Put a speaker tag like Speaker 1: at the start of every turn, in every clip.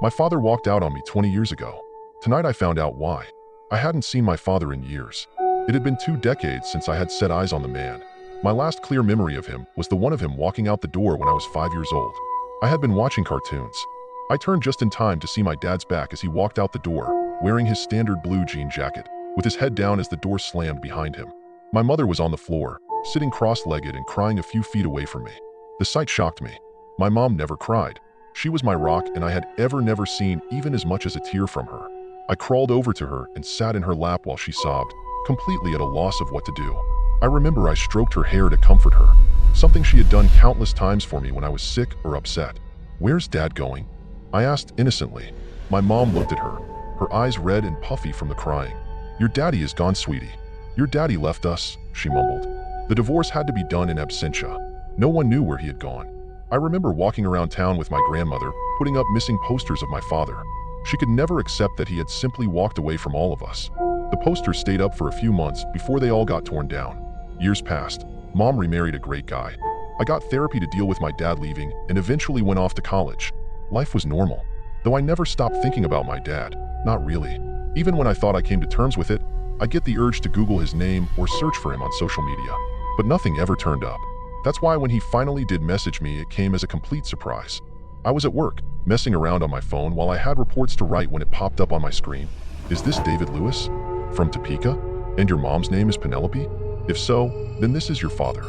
Speaker 1: My father walked out on me 20 years ago. Tonight I found out why. I hadn't seen my father in years. It had been 2 decades since I had set eyes on the man. My last clear memory of him was the one of him walking out the door when I was 5 years old. I had been watching cartoons. I turned just in time to see my dad's back as he walked out the door, wearing his standard blue jean jacket, with his head down as the door slammed behind him. My mother was on the floor, sitting cross-legged and crying a few feet away from me. The sight shocked me. My mom never cried. She was my rock, and I had never seen even as much as a tear from her. I crawled over to her and sat in her lap while she sobbed, completely at a loss of what to do. I remember I stroked her hair to comfort her, something she had done countless times for me when I was sick or upset. "Where's Dad going?" I asked innocently. My mom looked at her, her eyes red and puffy from the crying. "Your daddy is gone, sweetie. Your daddy left us," she mumbled. The divorce had to be done in absentia. No one knew where he had gone. I remember walking around town with my grandmother, putting up missing posters of my father. She could never accept that he had simply walked away from all of us. The posters stayed up for a few months before they all got torn down. Years passed. Mom remarried a great guy. I got therapy to deal with my dad leaving and eventually went off to college. Life was normal, though I never stopped thinking about my dad. Not really. Even when I thought I came to terms with it, I get the urge to Google his name or search for him on social media. But nothing ever turned up. That's why when he finally did message me, it came as a complete surprise. I was at work, messing around on my phone while I had reports to write when it popped up on my screen. "Is this David Lewis? From Topeka? And your mom's name is Penelope? If so, then this is your father.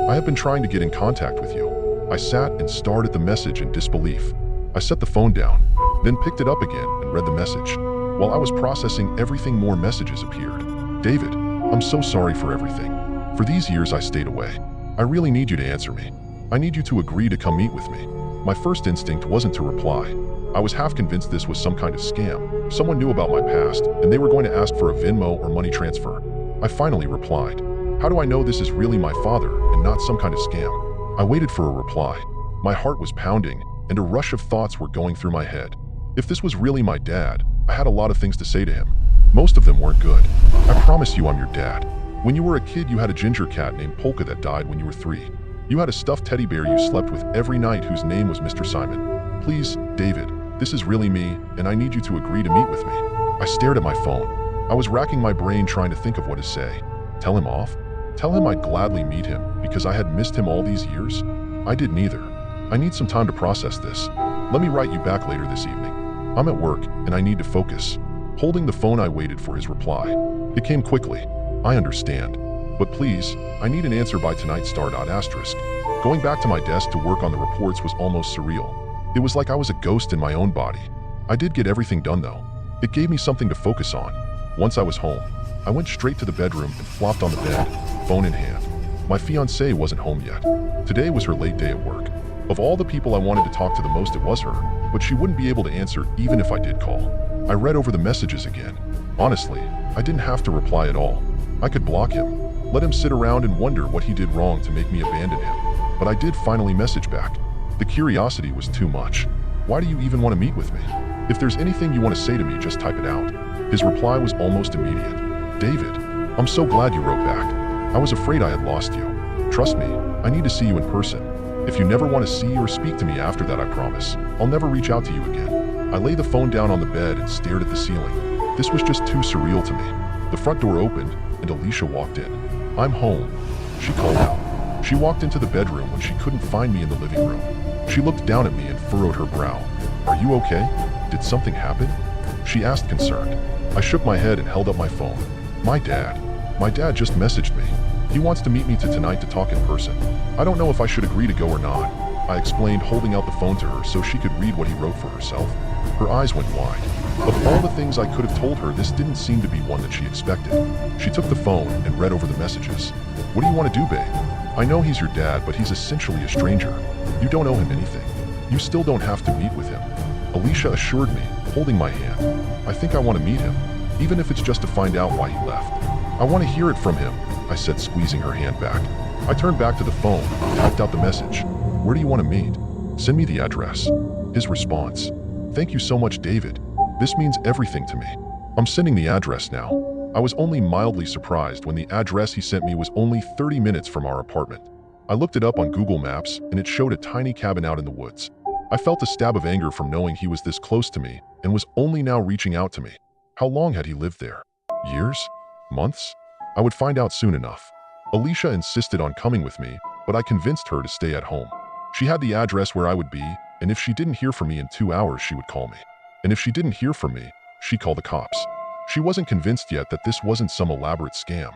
Speaker 1: I have been trying to get in contact with you." I sat and stared at the message in disbelief. I set the phone down, then picked it up again and read the message. While I was processing everything, more messages appeared. "David, I'm so sorry for everything. For these years I stayed away. I really need you to answer me. I need you to agree to come meet with me." My first instinct wasn't to reply. I was half convinced this was some kind of scam. Someone knew about my past, and they were going to ask for a Venmo or money transfer. I finally replied. How do I know this is really my father and not some kind of scam? I waited for a reply. My heart was pounding, and a rush of thoughts were going through my head. If this was really my dad, I had a lot of things to say to him. Most of them weren't good. "I promise you I'm your dad. When you were a kid, you had a ginger cat named Polka that died when you were 3. You had a stuffed teddy bear you slept with every night whose name was Mr. Simon. Please, David, this is really me, and I need you to agree to meet with me." I stared at my phone. I was racking my brain trying to think of what to say. Tell him off? Tell him I'd gladly meet him because I had missed him all these years? I did neither. I need some time to process this. Let me write you back later this evening. I'm at work, and I need to focus. Holding the phone, I waited for his reply. It came quickly. "I understand. But please, I need an answer by tonight, ****. Going back to my desk to work on the reports was almost surreal. It was like I was a ghost in my own body. I did get everything done though. It gave me something to focus on. Once I was home, I went straight to the bedroom and flopped on the bed, phone in hand. My fiancée wasn't home yet. Today was her late day at work. Of all the people I wanted to talk to the most, it was her, but she wouldn't be able to answer even if I did call. I read over the messages again. Honestly, I didn't have to reply at all. I could block him, let him sit around and wonder what he did wrong to make me abandon him. But I did finally message back. The curiosity was too much. "Why do you even want to meet with me? If there's anything you want to say to me, just type it out." His reply was almost immediate. "David, I'm so glad you wrote back. I was afraid I had lost you. Trust me, I need to see you in person. If you never want to see or speak to me after that, I promise, I'll never reach out to you again." I laid the phone down on the bed and stared at the ceiling. This was just too surreal to me. The front door opened, and Alicia walked in. "I'm home," she called out. She walked into the bedroom when she couldn't find me in the living room. She looked down at me and furrowed her brow. "Are you okay? Did something happen?" she asked, concerned. I shook my head and held up my phone. My dad just messaged me. He wants to meet me tonight to talk in person. I don't know if I should agree to go or not," I explained, holding out the phone to her so she could read what he wrote for herself. Her eyes went wide. Of all the things I could have told her, this didn't seem to be one that she expected. She took the phone and read over the messages. "What do you want to do, babe? I know he's your dad, but he's essentially a stranger. You don't owe him anything. You still don't have to meet with him," Alicia assured me, holding my hand. "I think I want to meet him, even if it's just to find out why he left. I want to hear it from him," I said, squeezing her hand back. I turned back to the phone and typed out the message. "Where do you want to meet? Send me the address." His response. "Thank you so much, David. This means everything to me. I'm sending the address now." I was only mildly surprised when the address he sent me was only 30 minutes from our apartment. I looked it up on Google Maps, and it showed a tiny cabin out in the woods. I felt a stab of anger from knowing he was this close to me and was only now reaching out to me. How long had he lived there? Years? Months? I would find out soon enough. Alicia insisted on coming with me, but I convinced her to stay at home. She had the address where I would be, and if she didn't hear from me in 2 hours, she would call me. And if she didn't hear from me, she'd call the cops. She wasn't convinced yet that this wasn't some elaborate scam.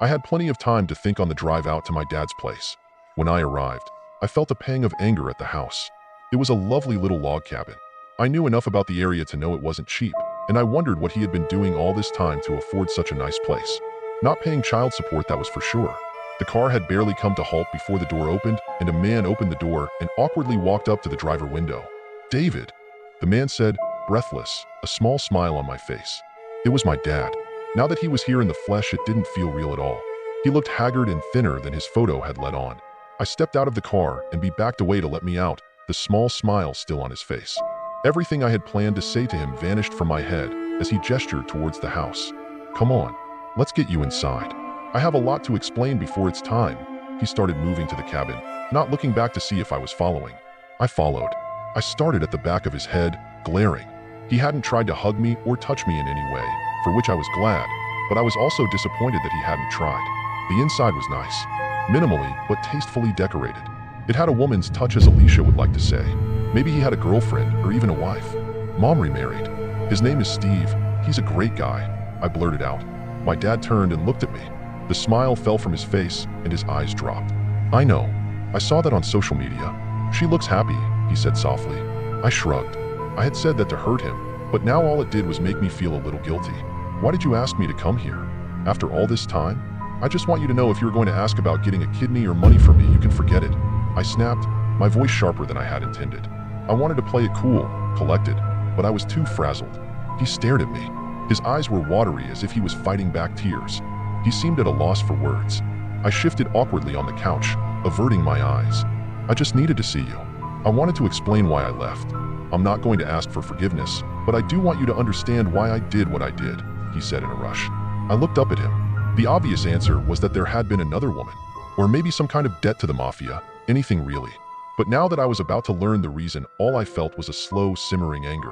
Speaker 1: I had plenty of time to think on the drive out to my dad's place. When I arrived, I felt a pang of anger at the house. It was a lovely little log cabin. I knew enough about the area to know it wasn't cheap, and I wondered what he had been doing all this time to afford such a nice place. Not paying child support, that was for sure. The car had barely come to halt before the door opened, and a man opened the door and awkwardly walked up to the driver window. "David," the man said, breathless, a small smile on my face. It was my dad. Now that he was here in the flesh, it didn't feel real at all. He looked haggard and thinner than his photo had let on. I stepped out of the car and he backed away to let me out, the small smile still on his face. Everything I had planned to say to him vanished from my head as he gestured towards the house. "Come on, let's get you inside. I have a lot to explain before it's time." He started moving to the cabin, not looking back to see if I was following. I followed. I started at the back of his head, glaring. He hadn't tried to hug me or touch me in any way, for which I was glad, but I was also disappointed that he hadn't tried. The inside was nice, minimally but tastefully decorated. It had a woman's touch, as Alicia would like to say. Maybe he had a girlfriend or even a wife. Mom remarried. "His name is Steve. He's a great guy," I blurted out. My dad turned and looked at me. The smile fell from his face and his eyes dropped. "I know. I saw that on social media. She looks happy," he said softly. I shrugged. I had said that to hurt him, but now all it did was make me feel a little guilty. "Why did you ask me to come here? After all this time? I just want you to know, if you were going to ask about getting a kidney or money from me, you can forget it." I snapped, my voice sharper than I had intended. I wanted to play it cool, collected, but I was too frazzled. He stared at me. His eyes were watery, as if he was fighting back tears. He seemed at a loss for words. I shifted awkwardly on the couch, averting my eyes. "I just needed to see you. I wanted to explain why I left. I'm not going to ask for forgiveness, but I do want you to understand why I did what I did," he said in a rush. I looked up at him. The obvious answer was that there had been another woman, or maybe some kind of debt to the mafia, anything really. But now that I was about to learn the reason, all I felt was a slow, simmering anger.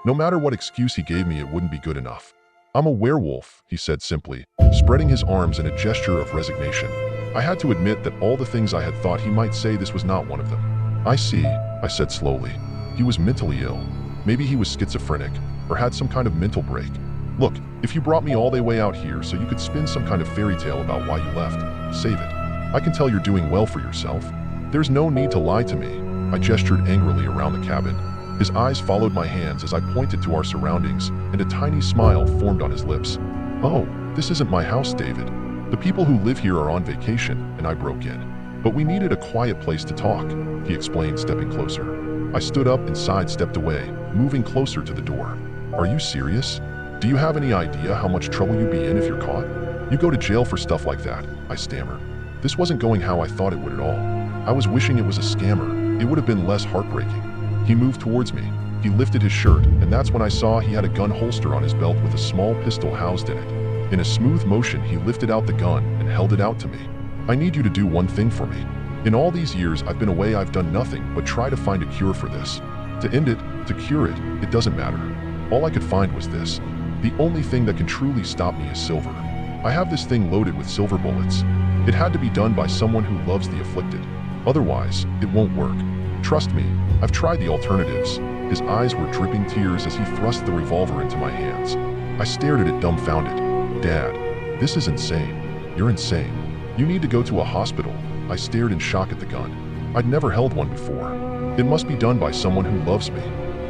Speaker 1: No matter what excuse he gave me, it wouldn't be good enough. "I'm a werewolf," he said simply, spreading his arms in a gesture of resignation. I had to admit that all the things I had thought he might say, this was not one of them. "I see," I said slowly. He was mentally ill. Maybe he was schizophrenic, or had some kind of mental break. "Look, if you brought me all the way out here so you could spin some kind of fairy tale about why you left, save it. I can tell you're doing well for yourself. There's no need to lie to me." I gestured angrily around the cabin. His eyes followed my hands as I pointed to our surroundings, and a tiny smile formed on his lips. "Oh, this isn't my house, David. The people who live here are on vacation," and I broke in. "But we needed a quiet place to talk," he explained, stepping closer. I stood up and sidestepped away, moving closer to the door. "Are you serious? Do you have any idea how much trouble you'd be in if you're caught? You go to jail for stuff like that," I stammered. This wasn't going how I thought it would at all. I was wishing it was a scammer. It would have been less heartbreaking. He moved towards me. He lifted his shirt, and that's when I saw he had a gun holster on his belt with a small pistol housed in it. In a smooth motion, he lifted out the gun and held it out to me. "I need you to do one thing for me. In all these years I've been away, I've done nothing but try to find a cure for this. To end it, to cure it, it doesn't matter. All I could find was this. The only thing that can truly stop me is silver. I have this thing loaded with silver bullets. It had to be done by someone who loves the afflicted. Otherwise, it won't work. Trust me, I've tried the alternatives." His eyes were dripping tears as he thrust the revolver into my hands. I stared at it dumbfounded. "Dad, this is insane. You're insane. You need to go to a hospital." I stared in shock at the gun. I'd never held one before. "It must be done by someone who loves me.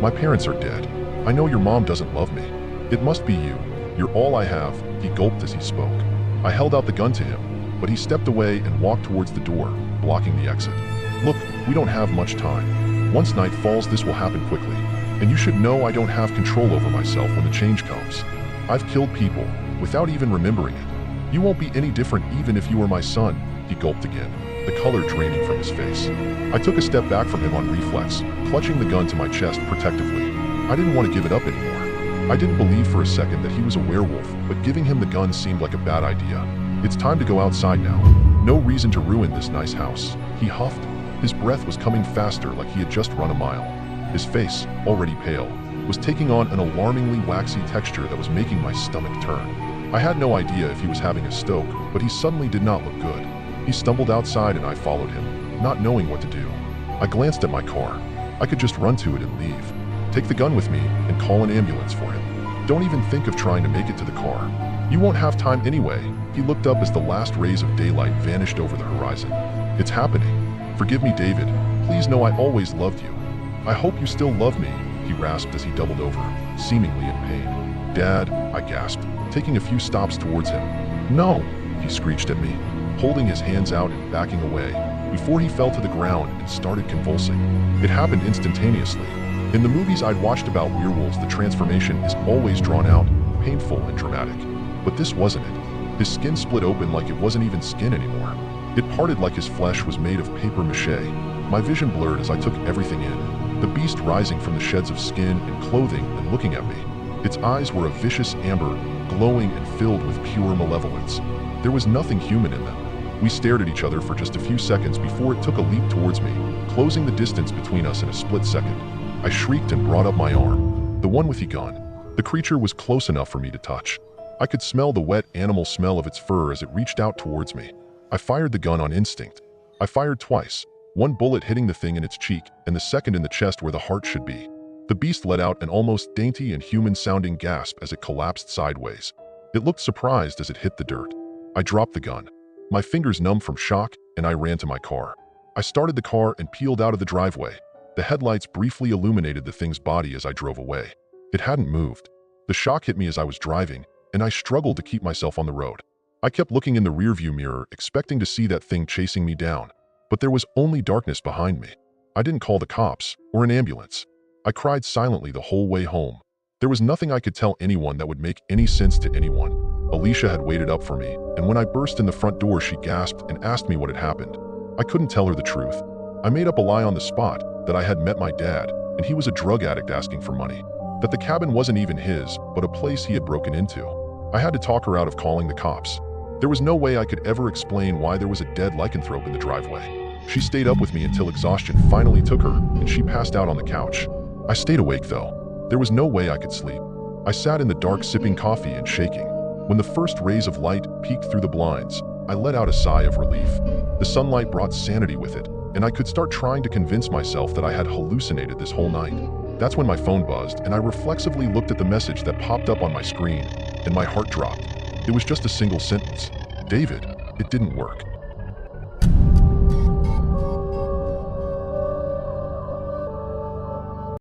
Speaker 1: My parents are dead. I know your mom doesn't love me. It must be you. You're all I have," he gulped as he spoke. I held out the gun to him, but he stepped away and walked towards the door, blocking the exit. "Look, we don't have much time. Once night falls, this will happen quickly. And you should know I don't have control over myself when the change comes. I've killed people, without even remembering it. You won't be any different even if you were my son," he gulped again, the color draining from his face. I took a step back from him on reflex, clutching the gun to my chest protectively. I didn't want to give it up anymore. I didn't believe for a second that he was a werewolf, but giving him the gun seemed like a bad idea. "It's time to go outside now. No reason to ruin this nice house," he huffed. His breath was coming faster, like he had just run a mile. His face, already pale, was taking on an alarmingly waxy texture that was making my stomach turn. I had no idea if he was having a stoke, but he suddenly did not look good. He stumbled outside and I followed him, not knowing what to do. I glanced at my car. I could just run to it and leave. Take the gun with me and call an ambulance for him. Don't even think of trying to make it to the car. You won't have time anyway. He looked up as the last rays of daylight vanished over the horizon. It's happening. Forgive me, David. Please know I always loved you. I hope you still love me, he rasped as he doubled over, seemingly in pain. Dad, I gasped, taking a few stops towards him. No, he screeched at me, holding his hands out and backing away, before he fell to the ground and started convulsing. It happened instantaneously. In the movies I'd watched about werewolves, the transformation is always drawn out, painful and dramatic. But this wasn't it. His skin split open like it wasn't even skin anymore. It parted like his flesh was made of paper mache. My vision blurred as I took everything in. The beast rising from the sheds of skin and clothing and looking at me. Its eyes were a vicious amber, glowing and filled with pure malevolence. There was nothing human in them. We stared at each other for just a few seconds before it took a leap towards me, closing the distance between us in a split second. I shrieked and brought up my arm. The one with the gun. The creature was close enough for me to touch. I could smell the wet animal smell of its fur as it reached out towards me. I fired the gun on instinct. I fired twice, one bullet hitting the thing in its cheek and the second in the chest where the heart should be. The beast let out an almost dainty and human-sounding gasp as it collapsed sideways. It looked surprised as it hit the dirt. I dropped the gun. My fingers numb from shock, and I ran to my car. I started the car and peeled out of the driveway. The headlights briefly illuminated the thing's body as I drove away. It hadn't moved. The shock hit me as I was driving, and I struggled to keep myself on the road. I kept looking in the rearview mirror, expecting to see that thing chasing me down, but there was only darkness behind me. I didn't call the cops or an ambulance. I cried silently the whole way home. There was nothing I could tell anyone that would make any sense to anyone. Alicia had waited up for me, and when I burst in the front door, she gasped and asked me what had happened. I couldn't tell her the truth. I made up a lie on the spot, that I had met my dad, and he was a drug addict asking for money. That the cabin wasn't even his, but a place he had broken into. I had to talk her out of calling the cops. There was no way I could ever explain why there was a dead lycanthrope in the driveway. She stayed up with me until exhaustion finally took her, and she passed out on the couch. I stayed awake though. There was no way I could sleep. I sat in the dark sipping coffee and shaking. When the first rays of light peeked through the blinds, I let out a sigh of relief. The sunlight brought sanity with it, and I could start trying to convince myself that I had hallucinated this whole night. That's when my phone buzzed, and I reflexively looked at the message that popped up on my screen, and my heart dropped. It was just a single sentence. David, it didn't work.